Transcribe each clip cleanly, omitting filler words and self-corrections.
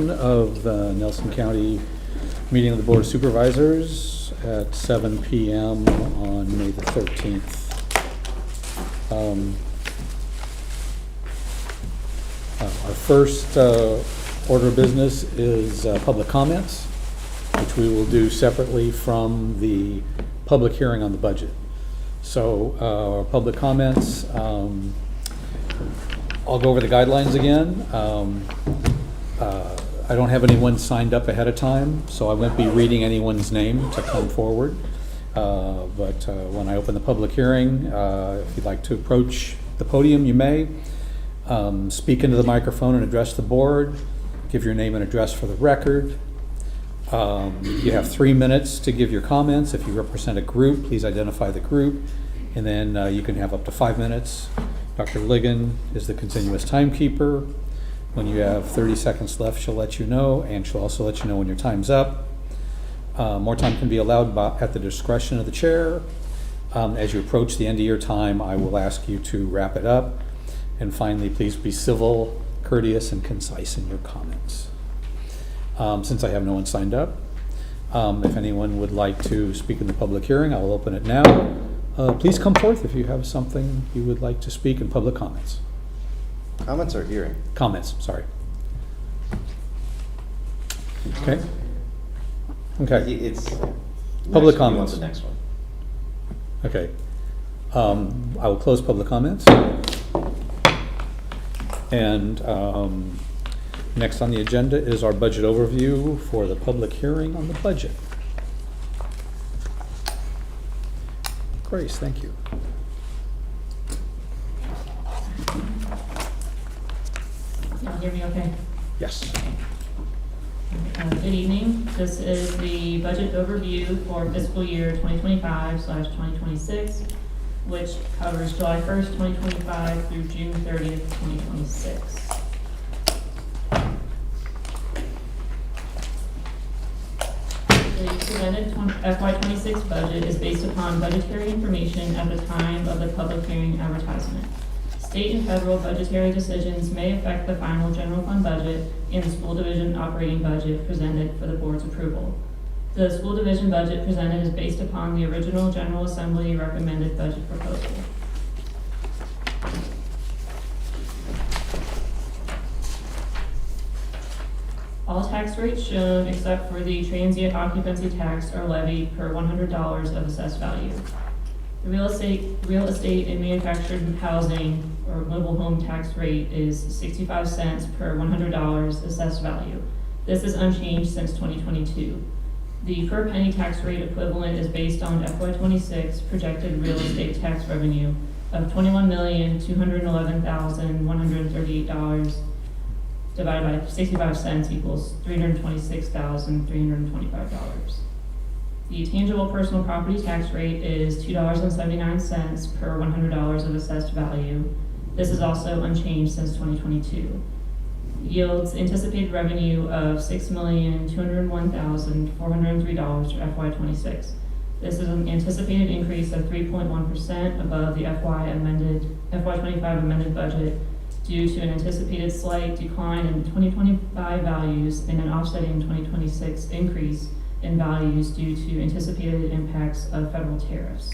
session of the Nelson County meeting of the Board of Supervisors at 7 p.m. on May the 13th. Our first order of business is public comments, which we will do separately from the public hearing on the budget. So our public comments, I'll go over the guidelines again. I don't have anyone signed up ahead of time, so I won't be reading anyone's name to come forward. But when I open the public hearing, if you'd like to approach the podium, you may. Speak into the microphone and address the board. Give your name and address for the record. You have 3 minutes to give your comments. If you represent a group, please identify the group. And then you can have up to 5 minutes. Dr. Ligon is the continuous timekeeper. When you have 30 seconds left, she'll let you know, and she'll also let you know when your time's up. More time can be allowed at the discretion of the chair. As you approach the end of your time, I will ask you to wrap it up. And finally, please be civil, courteous, and concise in your comments. Since I have no one signed up, if anyone would like to speak in the public hearing, I will open it now. Please come forth if you have something you would like to speak in public comments. Comments or hearing? Comments, sorry. Okay. Okay. It's Public next one. You want comments. the next one. Okay. I will close public comments. And next on the agenda is our budget overview for the public hearing on the budget. Grace, thank you. Y'all hear me okay? Yes. Good evening. This is the budget overview for fiscal year 2025/2026, which covers July 1st, 2025 through June 30th, 2026. The presented FY26 budget is based upon budgetary information at the time of the public hearing advertisement. State and federal budgetary decisions may affect the final general fund budget and the school division operating budget presented for the board's approval. The school division budget presented is based upon the original General Assembly recommended budget proposal. All tax rates shown except for the transient occupancy tax are levied per $100 of assessed value. The real estate and manufactured housing or mobile home tax rate is 65 cents per $100 assessed value. This is unchanged since 2022. The per penny tax rate equivalent is based on FY26 projected real estate tax revenue of $21,211,138 divided by 65 cents equals $326,325. The tangible personal property tax rate is $2.79 per $100 of assessed value. This is also unchanged since 2022. Yields anticipated revenue of $6,201,403 for FY26. This is an anticipated increase of 3.1% above the FY25 amended budget due to an anticipated slight decline in 2025 values and an offsetting 2026 increase in values due to anticipated impacts of federal tariffs.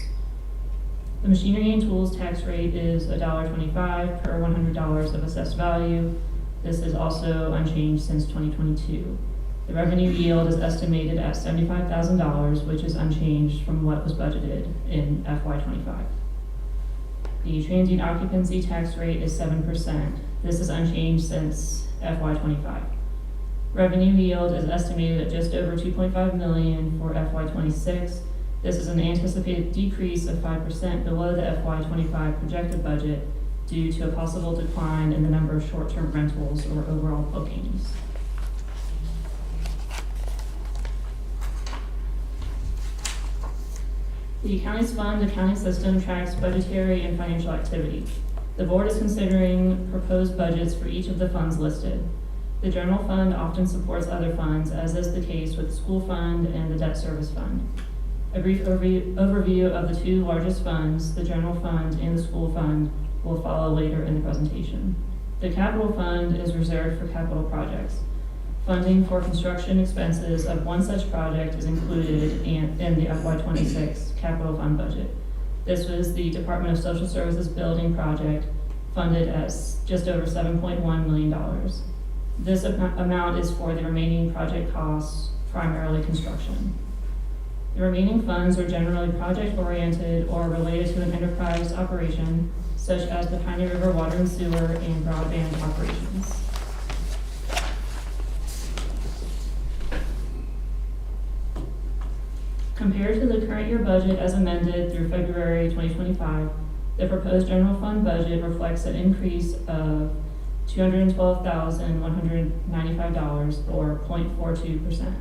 The machinery and tools tax rate is $1.25 per $100 of assessed value. This is also unchanged since 2022. The revenue yield is estimated at $75,000, which is unchanged from what was budgeted in FY25. The transient occupancy tax rate is 7%. This is unchanged since FY25. Revenue yield is estimated at just over $2.5 million for FY26. This is an anticipated decrease of 5% below the FY25 projected budget due to a possible decline in the number of short-term rentals or overall bookings. The county's fund accounting system tracks budgetary and financial activity. The board is considering proposed budgets for each of the funds listed. The general fund often supports other funds, as is the case with the school fund and the debt service fund. A brief overview of the two largest funds, the general fund and the school fund, will follow later in the presentation. The capital fund is reserved for capital projects. Funding for construction expenses of one such project is included in the FY twenty-six capital fund budget. This was the Department of Social Services building project, funded as just over $7.1 million. This amount is for the remaining project costs, primarily construction. The remaining funds are generally project-oriented or related to an enterprise operation, such as the Piney River Water and Sewer and broadband operations. Compared to the current year budget as amended through February 2025, the proposed general fund budget reflects an increase of $212,195, or 0.42%.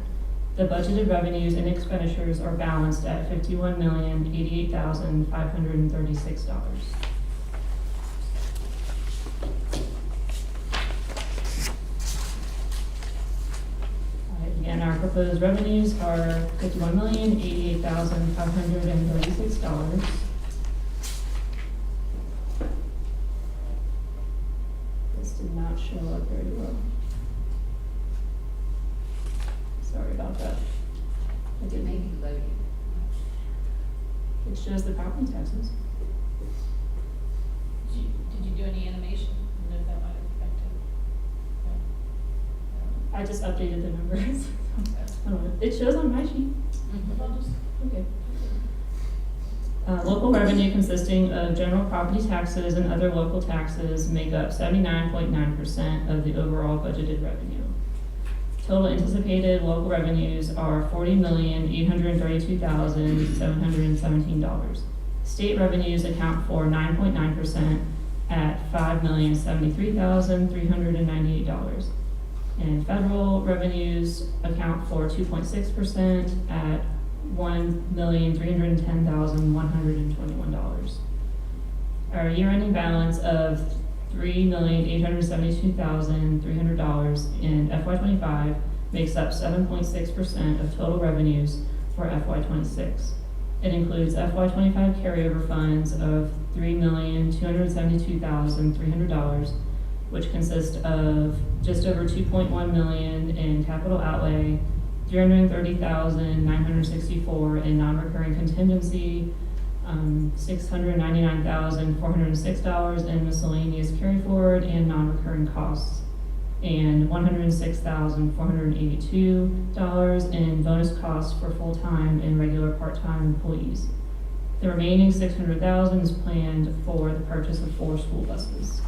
The budgeted revenues and expenditures are balanced at $51,088,536. Again, our proposed revenues are $51,088,536. This did not show up very well. Sorry about that. I did make it loading. It shows the property taxes. Did you do any animation? I don't know if that might have affected. I just updated the numbers. It shows on my sheet. Okay. Local revenue consisting of general property taxes and other local taxes make up 79.9% of the overall budgeted revenue. Total anticipated local revenues are $40,832,717. State revenues account for 9.9% at $5,073,398. And federal revenues account for 2.6% at $1,310,121. Our year-ending balance of $3,872,300 in FY25 makes up 7.6% of total revenues for FY26. It includes FY25 carryover funds of $3,272,300, which consist of just over $2.1 million in capital outlay, $330,964 in non-recurring contingency, $699,406 in miscellaneous carryforward and non-recurring costs, and $106,482 in bonus costs for full-time and regular part-time employees. The remaining $600,000 is planned for the purchase of 4 school buses.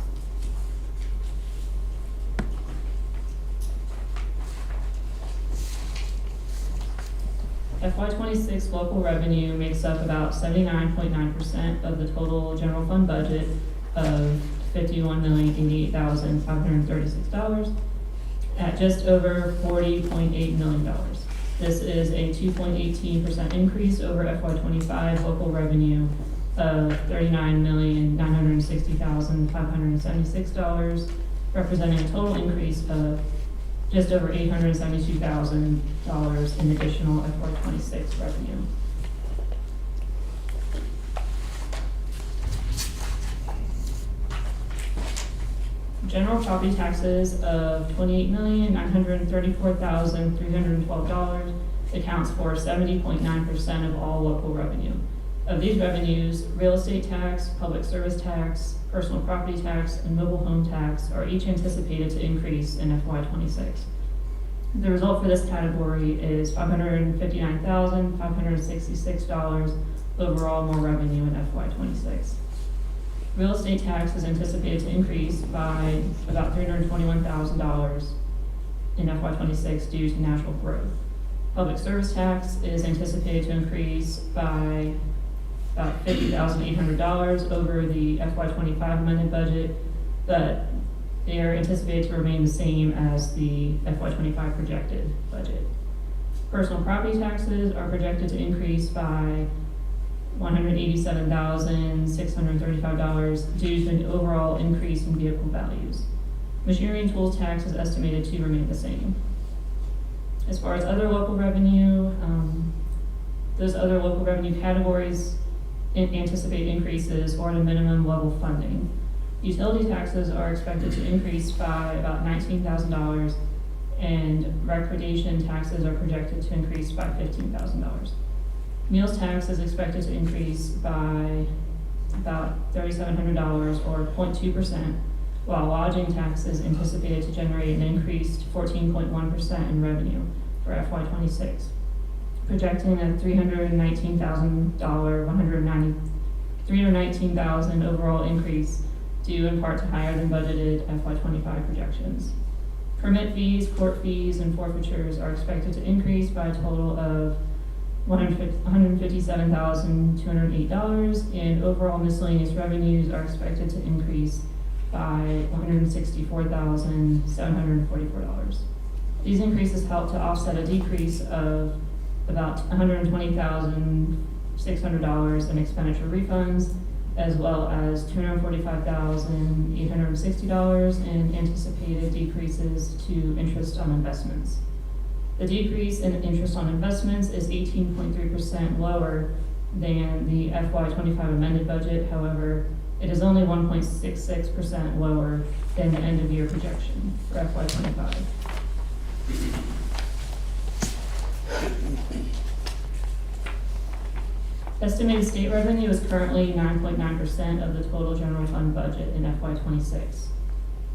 FY26 local revenue makes up about 79.9% of the total general fund budget of $51,088,536 at just over $40.8 million. This is a 2.18% increase over FY25 local revenue of $39,960,576, representing a total increase of just over $872,000 in additional FY26 revenue. General property taxes of $28,934,312 accounts for 70.9% of all local revenue. Of these revenues, real estate tax, public service tax, personal property tax, and mobile home tax are each anticipated to increase in FY26. The result for this category is $559,566 overall more revenue in FY26. Real estate tax is anticipated to increase by about $321,000 in FY26 due to natural growth. Public service tax is anticipated to increase by about $50,800 over the FY25 amended budget, but they are anticipated to remain the same as the FY25 projected budget. Personal property taxes are projected to increase by $187,635 due to an overall increase in vehicle values. Machinery and tools tax is estimated to remain the same. As far as other local revenue, those other local revenue categories anticipate increases or at a minimum level funding. Utility taxes are expected to increase by about $19,000 and recreation taxes are projected to increase by $15,000. Meals tax is expected to increase by about $3,700 or 0.2%, while lodging tax is anticipated to generate an increased 14.1% in revenue for FY26, projecting a $319,000 overall increase due in part to higher than budgeted FY25 projections. Permit fees, court fees, and forfeitures are expected to increase by a total of $157,208, and overall miscellaneous revenues are expected to increase by $164,744. These increases help to offset a decrease of about $120,600 in expenditure refunds, as well as $245,860 in anticipated decreases to interest on investments. The decrease in interest on investments is 18.3% lower than the FY25 amended budget. However, it is only 1.66% lower than the end of year projection for FY25. Estimated state revenue is currently 9.9% of the total general fund budget in FY26.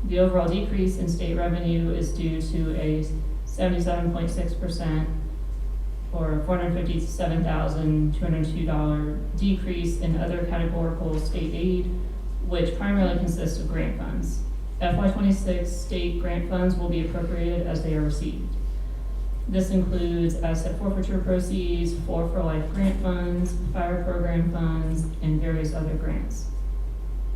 The overall decrease in state revenue is due to a 77.6% or $457,202 decrease in other categorical state aid, which primarily consists of grant funds. FY26 state grant funds will be appropriated as they are received. This includes asset forfeiture proceeds, for life grant funds, fire program funds, and various other grants.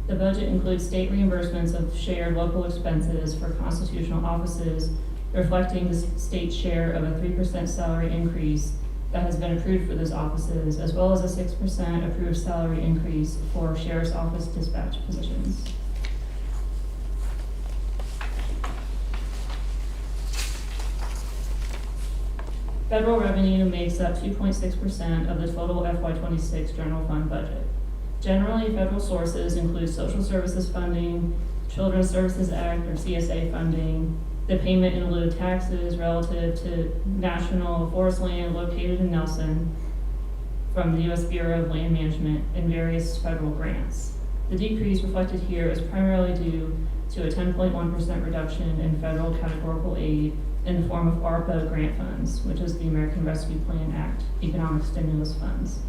The budget includes state reimbursements of shared local expenses for constitutional offices, reflecting the state's share of a 3% salary increase that has been approved for those offices, as well as a 6% approved salary increase for sheriff's office dispatch positions. Federal revenue makes up 2.6% of the total FY26 general fund budget. Generally, federal sources include social services funding, Children's Services Act or CSA funding, the payment in lieu of taxes relative to national forest land located in Nelson from the U.S. Bureau of Land Management, and various federal grants. The decrease reflected here is primarily due to a 10.1% reduction in federal categorical aid in the form of ARPA grant funds, which is the American Rescue Plan Act economic stimulus funds,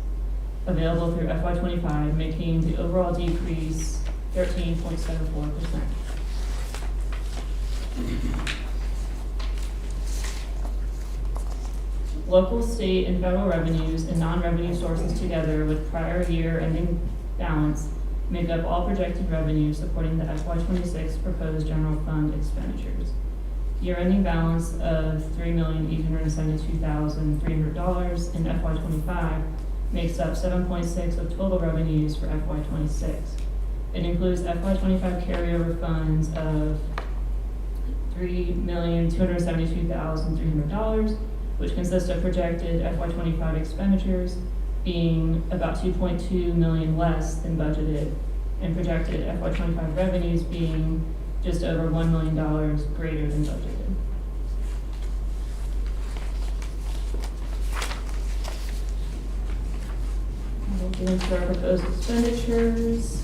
available through FY25, making the overall decrease 13.74%. Local, state, and federal revenues and non-revenue sources together with prior year ending balance make up all projected revenues supporting the FY26 proposed general fund expenditures. Year-ending balance of $3,872,300 in FY25 makes up 7.6% of total revenues for FY26. It includes FY25 carryover funds of $3,272,300, which consists of projected FY25 expenditures being about $2.2 million less than budgeted, and projected FY25 revenues being just over $1 million greater than budgeted. We'll get into our proposed expenditures.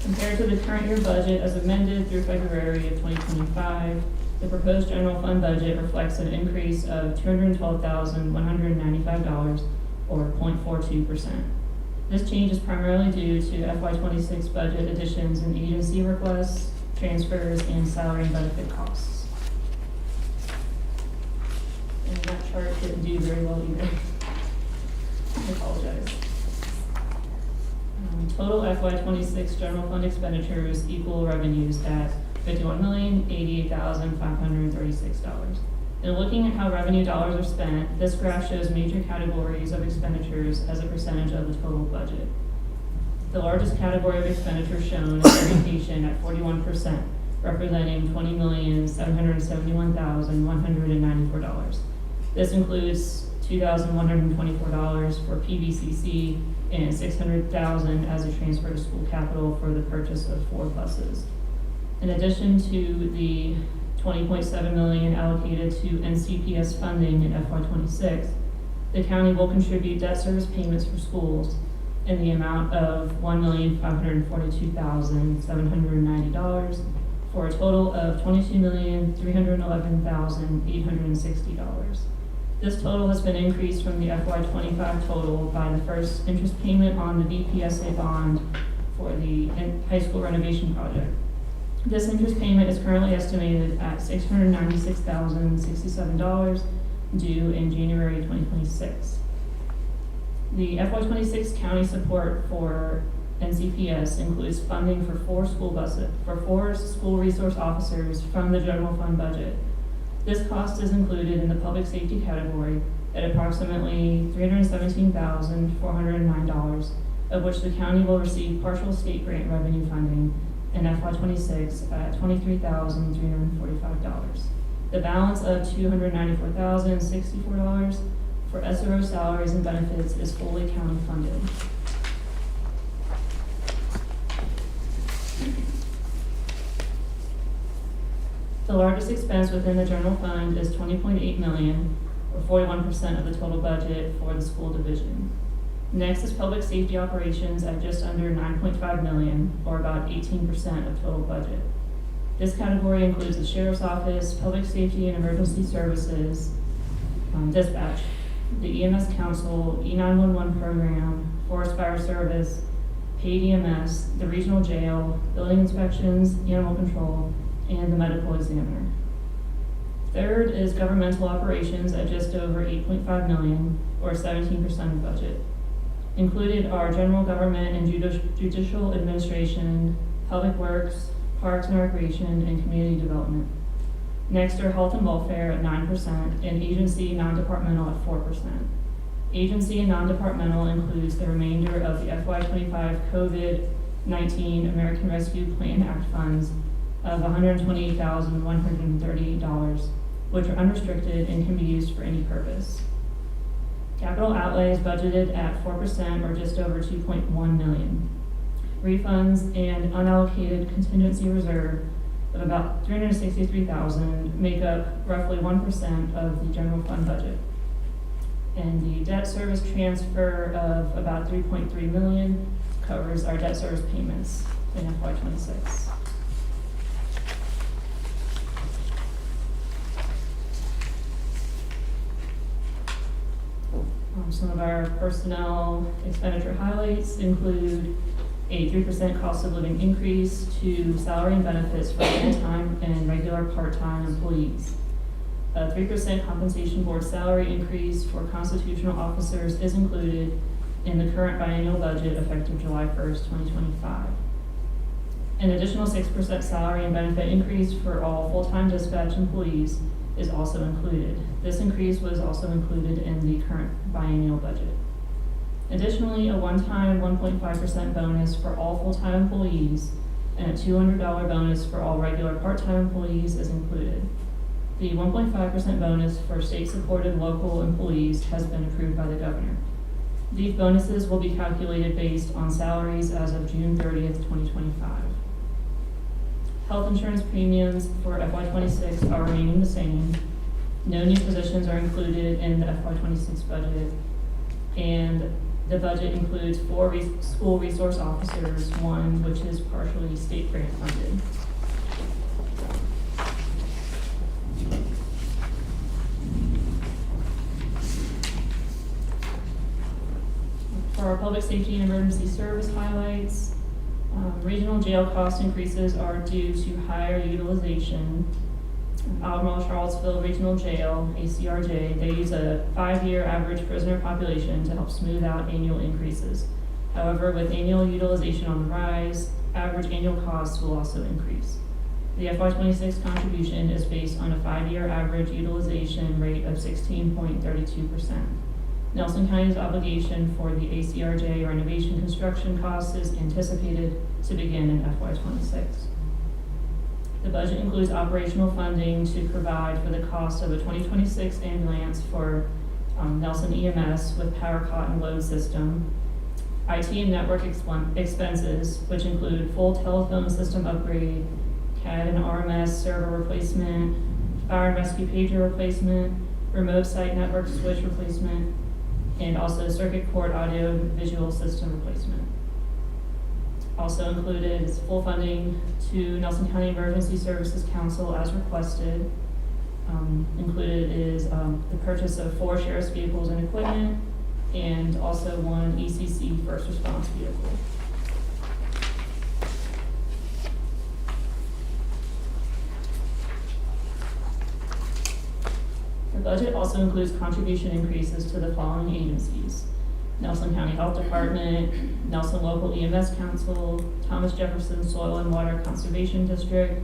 Compared to the current year budget as amended through February of 2025, the proposed general fund budget reflects an increase of $212,195 or 0.42%. This change is primarily due to FY26 budget additions in agency requests, transfers, and salary and benefit costs. And that chart didn't do very well either. I apologize. Total FY26 general fund expenditures equal revenues at $51,088,536. And looking at how revenue dollars are spent, this graph shows major categories of expenditures as a percentage of the total budget. The largest category of expenditure shown is education at 41%, representing $20,771,194. This includes $2,124 for PVCC, and $600,000 as a transfer to school capital for the purchase of 4 buses. In addition to the $20.7 million allocated to NCPS funding in FY26, the county will contribute debt service payments for schools in the amount of $1,542,790 for a total of $22,311,860. This total has been increased from the FY25 total by the first interest payment on the BPSA bond for the high school renovation project. This interest payment is currently estimated at $696,067 due in January 2026. The FY26 county support for NCPS includes funding for 4 school resource officers from the general fund budget. This cost is included in the public safety category at approximately $317,409, of which the county will receive partial state grant revenue funding in FY26 at $23,345. The balance of $294,064 for SRO salaries and benefits is fully county funded. The largest expense within the general fund is $20.8 million, or 41% of the total budget for the school division. Next is public safety operations at just under $9.5 million, or about 18% of total budget. This category includes the Sheriff's Office, Public Safety and Emergency Services, Dispatch, the EMS Council, E911 Program, Forest Fire Service, paid EMS, the Regional Jail, Building Inspections, Animal Control, and the Medical Examiner. Third is governmental operations at just over $8.5 million, or 17% of budget. Included are general government and judicial administration, public works, parks and recreation, and community development. Next are health and welfare at 9%, and agency non-departmental at 4%. Agency and non-departmental includes the remainder of the FY25 COVID-19 American Rescue Plan Act funds of $128,138, which are unrestricted and can be used for any purpose. Capital outlay is budgeted at 4%, or just over $2.1 million. Refunds and unallocated contingency reserve of about $363,000 make up roughly 1% of the general fund budget. And the debt service transfer of about $3.3 million covers our debt service payments in FY26. Some of our personnel expenditure highlights include a 3% cost of living increase to salary and benefits for full-time and regular part-time employees. A 3% compensation board salary increase for constitutional officers is included in the current biennial budget effective July 1st, 2025. An additional 6% salary and benefit increase for all full-time dispatch employees is also included. This increase was also included in the current biennial budget. Additionally, a one-time 1.5% bonus for all full-time employees and a $200 bonus for all regular part-time employees is included. The 1.5% bonus for state-supported local employees has been approved by the governor. These bonuses will be calculated based on salaries as of June 30th, 2025. Health insurance premiums for FY26 are remaining the same. No new positions are included in the FY26 budget, and the budget includes 4 school resource officers, 1 which is partially state grant funded. For our public safety and emergency service highlights, regional jail cost increases are due to higher utilization. Albemarle Charlottesville Regional Jail, ACRJ, they use a 5-year average prisoner population to help smooth out annual increases. However, with annual utilization on the rise, average annual costs will also increase. The FY26 contribution is based on a 5-year average utilization rate of 16.32%. Nelson County's obligation for the ACRJ renovation construction costs is anticipated to begin in FY26. The budget includes operational funding to provide for the cost of a 2026 ambulance for Nelson EMS with power cot and load system, IT and network expenses, which include full telephone system upgrade, CAD and RMS server replacement, fire and rescue pager replacement, remote site network switch replacement, and also circuit board audio visual system replacement. Also included is full funding to Nelson County Emergency Services Council as requested. Included is the purchase of 4 sheriff's vehicles and equipment, and also 1 ECC first response vehicle. The budget also includes contribution increases to the following agencies: Nelson County Health Department, Nelson Local EMS Council, Thomas Jefferson Soil and Water Conservation District,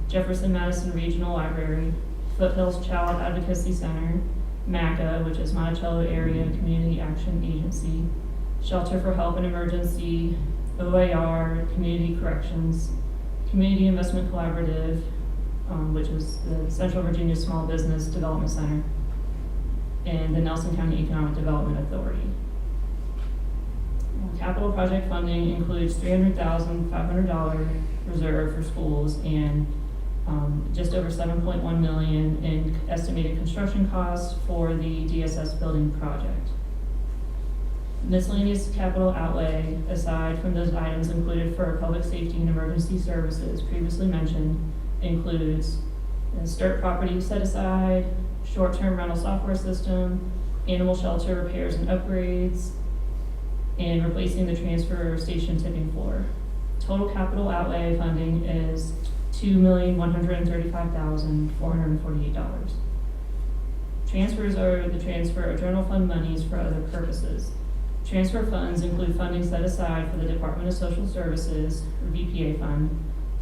Jefferson Madison Regional Library, Foothills Child Advocacy Center, MACA, which is Monticello Area Community Action Agency, Shelter for Help and Emergency, OAR, Community Corrections, Community Investment Collaborative, which is the Central Virginia Small Business Development Center, and the Nelson County Economic Development Authority. Capital project funding includes $300,500 reserved for schools and just over $7.1 million in estimated construction costs for the DSS building project. Miscellaneous capital outlay, aside from those items included for public safety and emergency services previously mentioned, includes the STIRT property set aside, short-term rental software system, animal shelter repairs and upgrades, and replacing the transfer station tipping floor. Total capital outlay funding is $2,135,448. Transfers are the transfer of general fund monies for other purposes. Transfer funds include funding set aside for the Department of Social Services, or VPA fund,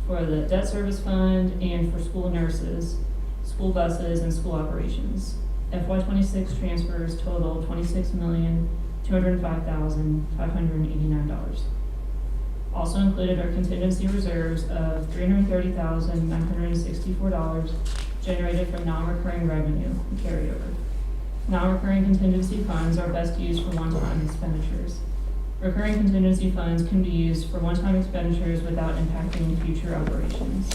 for the debt service fund, and for school nurses, school buses, and school operations. FY26 transfers total $26,205,589. Also included are contingency reserves of $330,964 generated from non-recurring revenue and carryover. Non-recurring contingency funds are best used for one-time expenditures. Recurring contingency funds can be used for one-time expenditures without impacting future operations.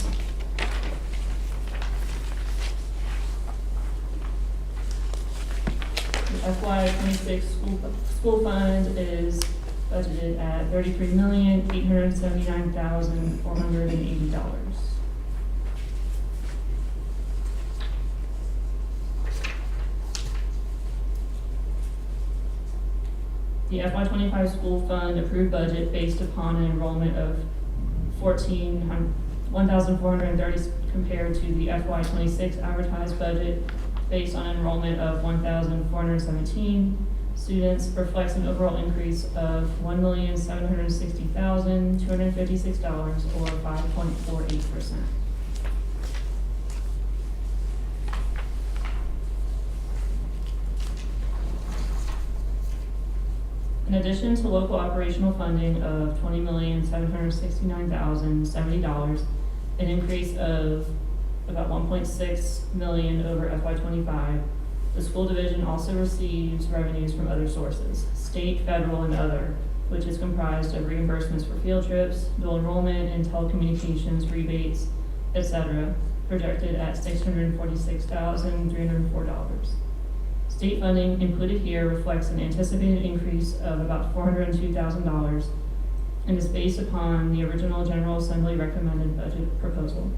The FY26 school fund is budgeted at $33,879,480. The FY25 school fund approved budget based upon an enrollment of 1,430 compared to the FY26 advertised budget based on enrollment of 1,417 students reflects an overall increase of $1,760,256 or 5.48%. In addition to local operational funding of $20,769,070, an increase of about $1.6 million over FY25, the school division also receives revenues from other sources, state, federal, and other, which is comprised of reimbursements for field trips, dual enrollment, and telecommunications rebates, etc., projected at $646,304. State funding included here reflects an anticipated increase of about $402,000 and is based upon the original General Assembly recommended budget proposal.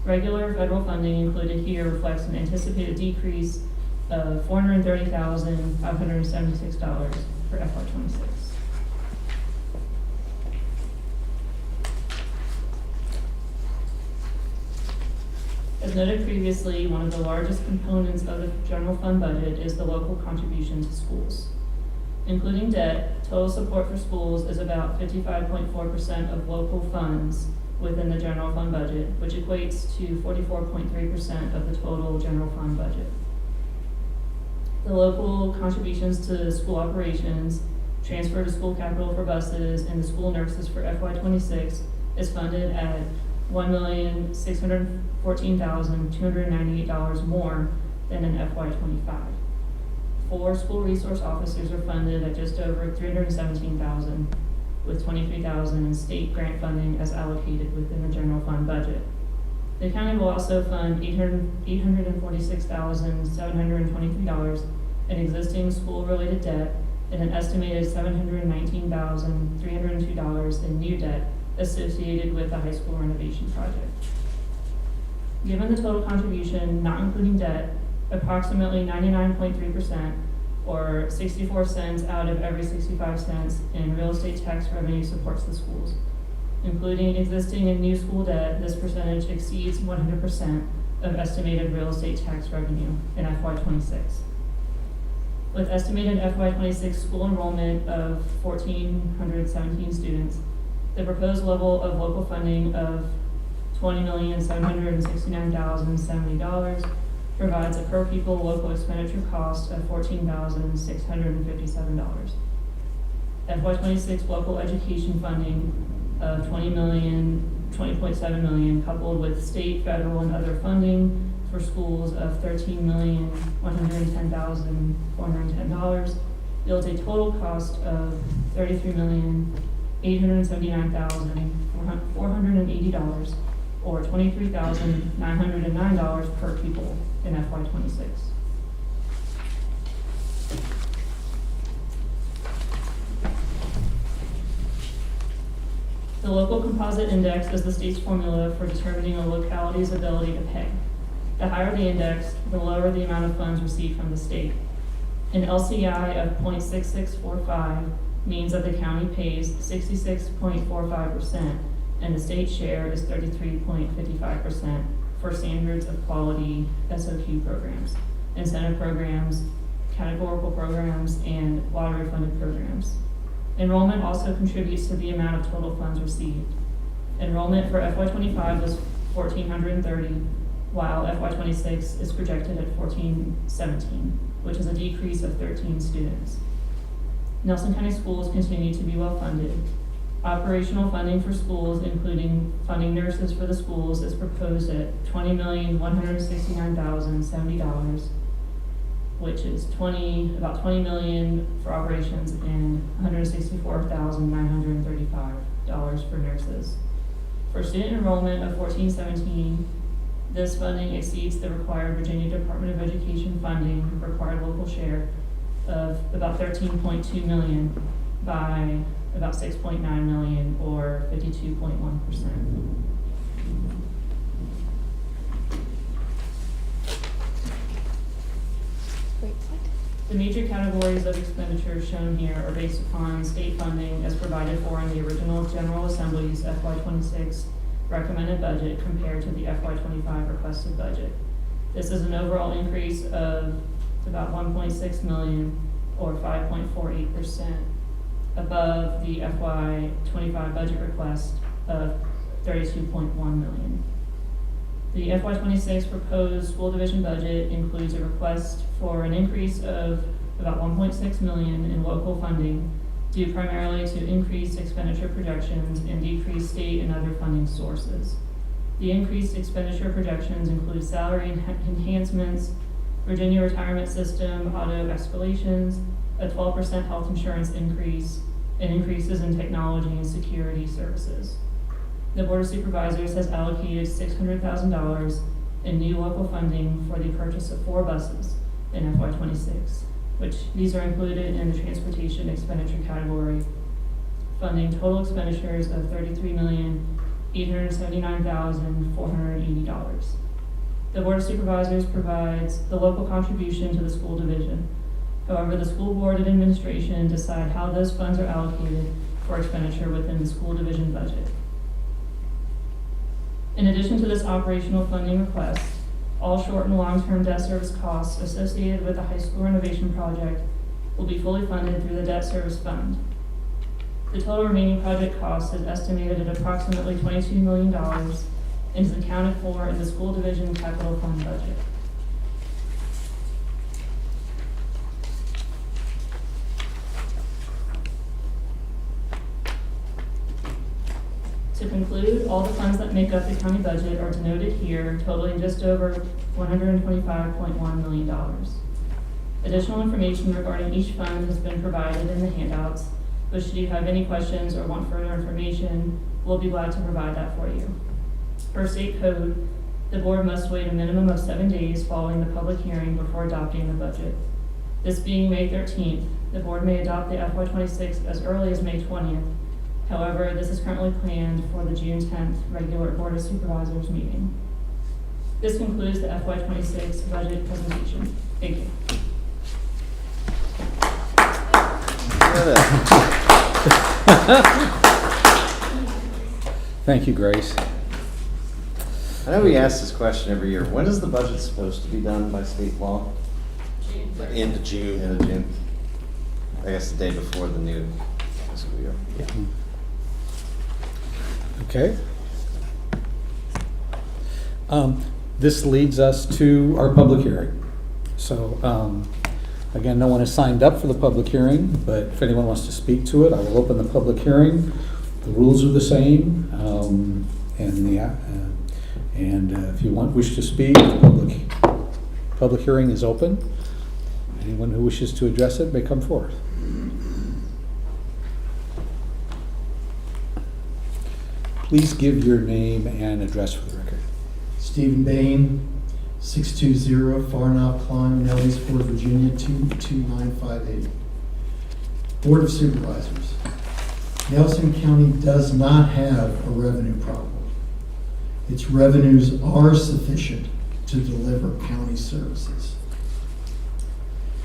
Regular federal funding included here reflects an anticipated decrease of $430,576 for FY26. As noted previously, one of the largest components of the general fund budget is the local contribution to schools. Including debt, total support for schools is about 55.4% of local funds within the general fund budget, which equates to 44.3% of the total general fund budget. The local contributions to school operations, transfer to school capital for buses, and the school nurses for FY26 is funded at $1,614,298 more than in FY25. 4 school resource officers are funded at just over $317,000, with $23,000 in state grant funding as allocated within the general fund budget. The county will also fund $846,723 in existing school-related debt and an estimated $719,302 in new debt associated with the high school renovation project. Given the total contribution, not including debt, approximately 99.3%, or 64 cents out of every 65 cents in real estate tax revenue supports the schools. Including existing and new school debt, this percentage exceeds 100% of estimated real estate tax revenue in FY26. With estimated FY26 school enrollment of 1,417 students, the proposed level of local funding of $20,769,070 provides a per pupil local expenditure cost of $14,657. FY26 local education funding of $20.7 million, coupled with state, federal, and other funding for schools of $13,110,410, yields a total cost of $33,879,480, or $23,909 per pupil in FY26. The local composite index is the state's formula for determining a locality's ability to pay. The higher the index, the lower the amount of funds received from the state. An LCI of 0.6645 means that the county pays 66.45%, and the state share is 33.55% for standards of quality SOQ programs, incentive programs, categorical programs, and lottery-funded programs. Enrollment also contributes to the amount of total funds received. Enrollment for FY25 was 1,430, while FY26 is projected at 1,417, which is a decrease of 13 students. Nelson County schools continue to be well funded. Operational funding for schools, including funding nurses for the schools, is proposed at $20,169,070, which is about $20 million for operations and $164,935 for nurses. For student enrollment of 1417, this funding exceeds the required Virginia Department of Education funding required local share of about $13.2 million by about $6.9 million, or 52.1%. The major categories of expenditures shown here are based upon state funding as provided for in the original General Assembly's FY26 recommended budget compared to the FY25 requested budget. This is an overall increase of about $1.6 million, or 5.48%, above the FY25 budget request of $32.1 million. The FY26 proposed school division budget includes a request for an increase of about $1.6 million in local funding, due primarily to increased expenditure projections and decreased state and other funding sources. The increased expenditure projections include salary enhancements, Virginia retirement system auto escalations, a 12% health insurance increase, and increases in technology and security services. The Board of Supervisors has allocated $600,000 in new local funding for the purchase of 4 buses in FY26, which these are included in the transportation expenditure category, funding total expenditures of $33,879,480. The Board of Supervisors provides the local contribution to the school division. However, the school board and administration decide how those funds are allocated for expenditure within the school division budget. In addition to this operational funding request, all short and long-term debt service costs associated with the high school renovation project will be fully funded through the debt service fund. The total remaining project cost is estimated at approximately $22 million and is accounted for in the school division capital fund budget. To conclude, all the funds that make up the county budget are denoted here, totaling just over $125.1 million. Additional information regarding each fund has been provided in the handouts, but should you have any questions or want further information, we'll be glad to provide that for you. Per state code, the board must wait a minimum of 7 days following the public hearing before adopting the budget. This being May 13th, the board may adopt the FY26 as early as May 20th. However, this is currently planned for the June 10th regular Board of Supervisors meeting. This concludes the FY26 budget presentation. Thank you. Thank you, Grace. I know we ask this question every year. When is the budget supposed to be done by state law? The end of June. End of June. I guess the day before the new fiscal year. Yeah. Okay. This leads us to our public hearing. So, again, no one has signed up for the public hearing, but if anyone wants to speak to it, I will open the public hearing. The rules are the same, and if you wish to speak, the public hearing is open. Anyone who wishes to address it may come forth. Please give your name and address for the record. Stephen Bain, 620 Farnock Climb, Nelliesburg, Virginia, 22958. Board of Supervisors. Nelson County does not have a revenue problem. Its revenues are sufficient to deliver county services.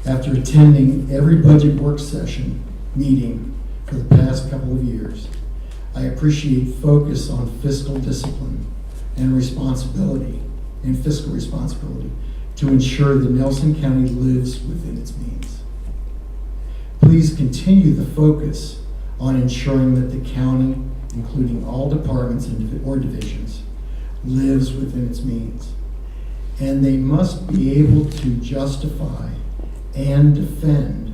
After attending every budget work session meeting for the past couple of years, I appreciate focus on fiscal discipline and responsibility and fiscal responsibility to ensure that Nelson County lives within its means. Please continue the focus on ensuring that the county, including all departments or divisions, lives within its means. And they must be able to justify and defend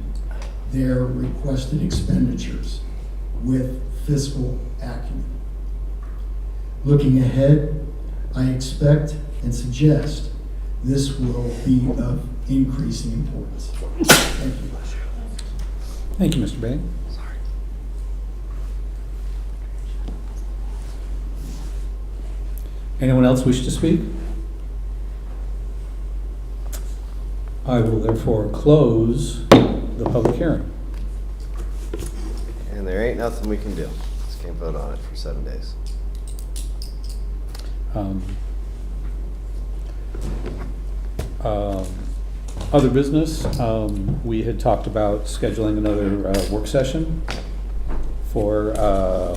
their requested expenditures with fiscal acumen. Looking ahead, I expect and suggest this will be of increasing importance. Thank you. Thank you, Mr. Bain. Anyone else wish to speak? I will therefore close the public hearing. And there ain't nothing we can do. Just can't vote on it for 7 days. Other business, we had talked about scheduling another work session for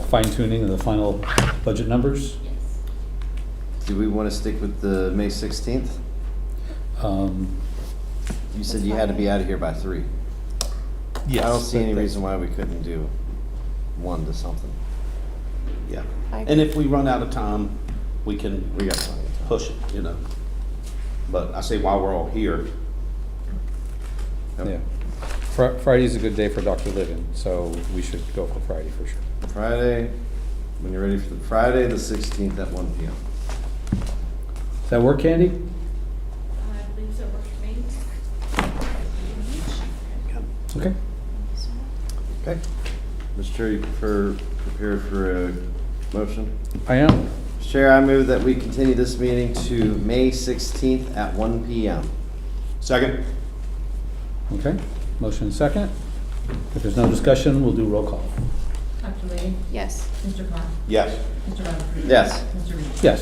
fine tuning of the final budget numbers. Do we want to stick with the May 16th? You said you had to be out of here by 3. Yes. I don't see any reason why we couldn't do 1 to something. Yeah. And if we run out of time, we can We got plenty of time. push it, you know. But I say while we're all here, Yeah. Friday's a good day for Dr. Livin, so we should go for Friday for sure. Friday, when you're ready for the Friday, the 16th at 1 p.m. Does that work, Candy? I believe so, works for me. Okay. Okay. Mr. Chair, you prepared for a motion? I am. Mr. Chair, I move that we continue this meeting to May 16th at 1 p.m. second? Okay. Motion and second. If there's no discussion, we'll do roll call. Dr. Lee? Yes. Mr. Carr? Yes. Mr. Rutherford? Yes. Mr. Reed? Yes.